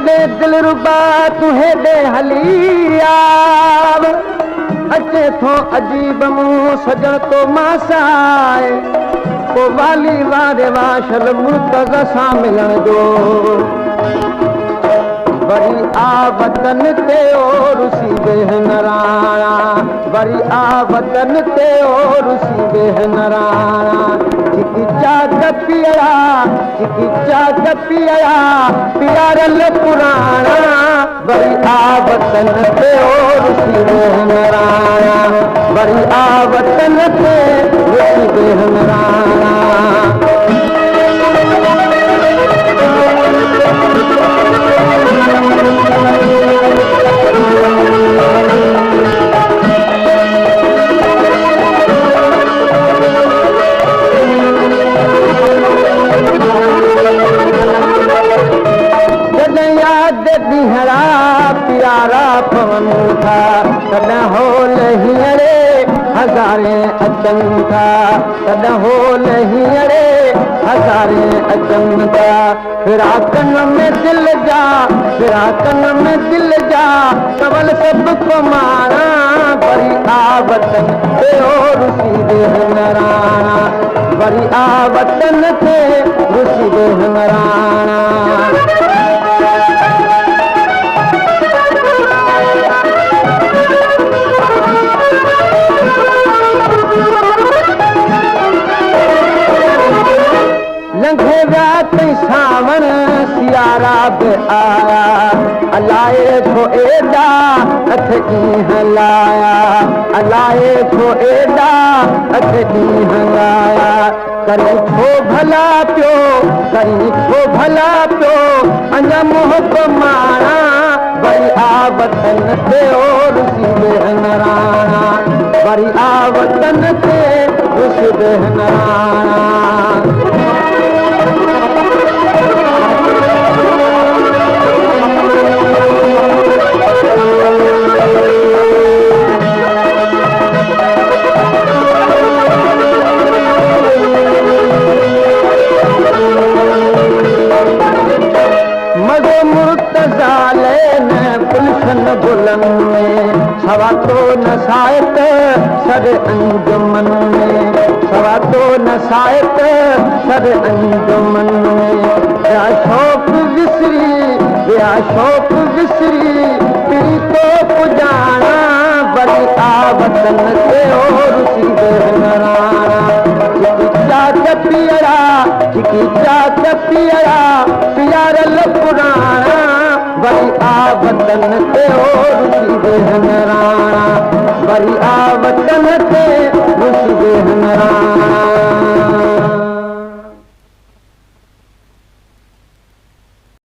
जॾे दिल रुबा तुहे दे हली आव अचे थो अजीब मुंह सजण तो मासाए को वाली वारे वाशल मुर्तज़ सां मिलण जो बरी आ वतन ते ओ रुसी बेह नराणा बरी आ वतन ते ओ रुसी बेह नराणा चिकी चाक पिया प्यारल पुराणा बरी आ वतन ते ओ रुसी बेह नराणा बरी आ वतन ते रुसी बेह नराणा प्यारा पवन था तॾहिं होल हींअरे हज़ारे अचनि था तॾहिं होल हींअरे हज़ारे अचनि था फिराकनि में दिल जा कवल सभु कुमारा वरी आ वतन ते ओ रुसी बेह नराणा वरी आ वतन ते रुसी बेह नराणा लंघे विया तई सावण सियारा बि आया अलाए थो एॾा हथ कीअं लाया अलाए थो एॾा हथ कीअं लाया करी थो भला पियो अञा मुंहुं माणा वरी आ वतन ते ओ रुसी बेह नराणा वरी आ वतन ते रुसी बेह नराणा गुलन में सवा तो नसायत सर अंजुमन में सवा तो नसायत सर अंजुमन में या शौक विसरी पीरी तो पुजाना बड़ी आ वतन ते ओ रुसी बेह नराणा चिकी चाक पियरा प्यारल पुराणा वरी आ वतन ते ओ रुसी बेह नराणा वरी आ वतन ते